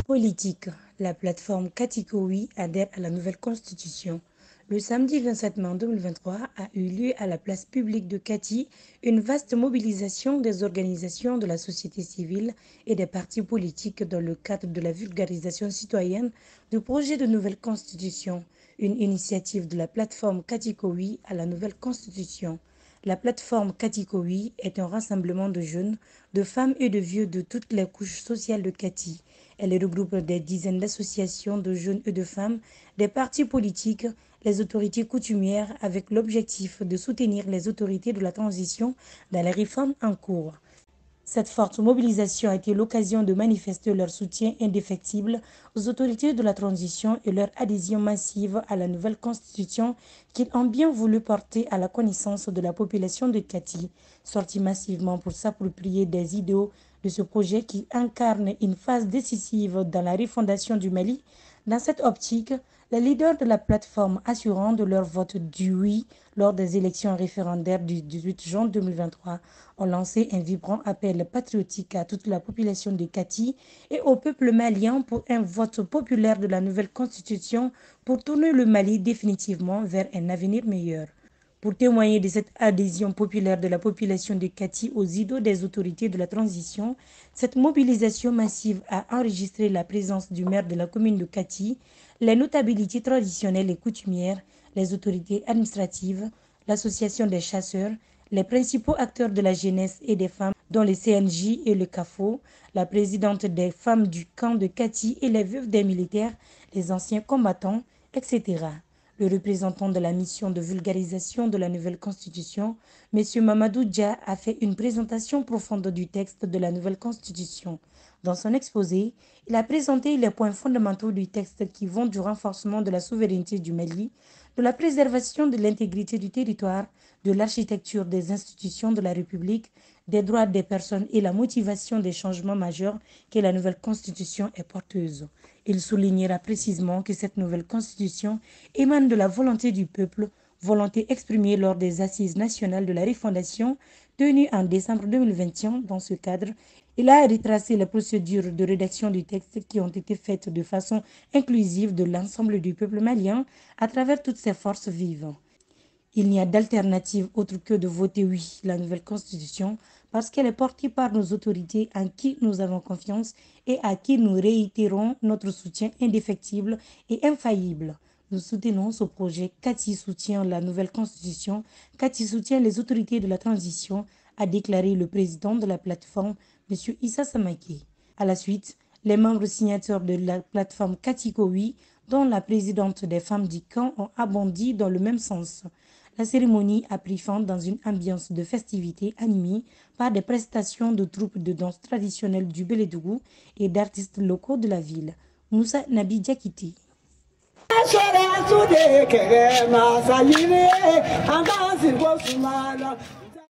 Politique. La plateforme Katikowi adhère à la nouvelle constitution. Le samedi 27 mai 2023 a eu lieu à la place publique de Kati une vaste mobilisation des organisations de la société civile et des partis politiques dans le cadre de la vulgarisation citoyenne du projet de nouvelle constitution, une initiative de la plateforme Katikowi à la nouvelle constitution. La plateforme Katikowi est un rassemblement de jeunes, de femmes et de vieux de toutes les couches sociales de Kati. Elle regroupe des dizaines d'associations de jeunes et de femmes, des partis politiques, les autorités coutumières avec l'objectif de soutenir les autorités de la transition dans les réformes en cours. Cette forte mobilisation a été l'occasion de manifester leur soutien indéfectible aux autorités de la transition et leur adhésion massive à la nouvelle constitution qu'ils ont bien voulu porter à la connaissance de la population de Kati, sortie massivement pour s'approprier des idéaux de ce projet qui incarne une phase décisive dans la refondation du Mali. Dans cette optique, les leaders de la plateforme assurant de leur vote du oui lors des élections référendaires du 18 juin 2023 ont lancé un vibrant appel patriotique à toute la population de Kati et au peuple malien pour un vote populaire de la nouvelle constitution pour tourner le Mali définitivement vers un avenir meilleur. Pour témoigner de cette adhésion populaire de la population de Kati aux idéaux des autorités de la transition, cette mobilisation massive a enregistré la présence du maire de la commune de Kati, les notabilités traditionnelles et coutumières, les autorités administratives, l'association des chasseurs, les principaux acteurs de la jeunesse et des femmes, dont les CNJ et le CAFO, la présidente des femmes du camp de Kati et les veuves des militaires, les anciens combattants, etc. Le représentant de la mission de vulgarisation de la nouvelle constitution, M. Mamadou Dia, a fait une présentation profonde du texte de la nouvelle constitution. Dans son exposé, il a présenté les points fondamentaux du texte qui vont du renforcement de la souveraineté du Mali, de la préservation de l'intégrité du territoire, de l'architecture des institutions de la République, des droits des personnes et la motivation des changements majeurs que la nouvelle constitution est porteuse. Il soulignera précisément que cette nouvelle constitution émane de la volonté du peuple, volonté exprimée lors des assises nationales de la refondation tenues en décembre 2021. Dans ce cadre, il a retracé les procédures de rédaction du texte qui ont été faites de façon inclusive de l'ensemble du peuple malien à travers toutes ses forces vives. Il n'y a d'alternative autre que de voter oui la nouvelle constitution parce qu'elle est portée par nos autorités en qui nous avons confiance et à qui nous réitérons notre soutien indéfectible et infaillible. Nous soutenons ce projet. Kati soutient la nouvelle constitution. Kati soutient les autorités de la transition, a déclaré le président de la plateforme, M. Issa Samake. À la suite, les membres signataires de la plateforme Katikowi, dont la présidente des femmes du camp, ont abondi dans le même sens. La cérémonie a pris fin dans une ambiance de festivité animée par des prestations de troupes de danse traditionnelles du Bélédougou et d'artistes locaux de la ville. Moussa Nabi Diakité.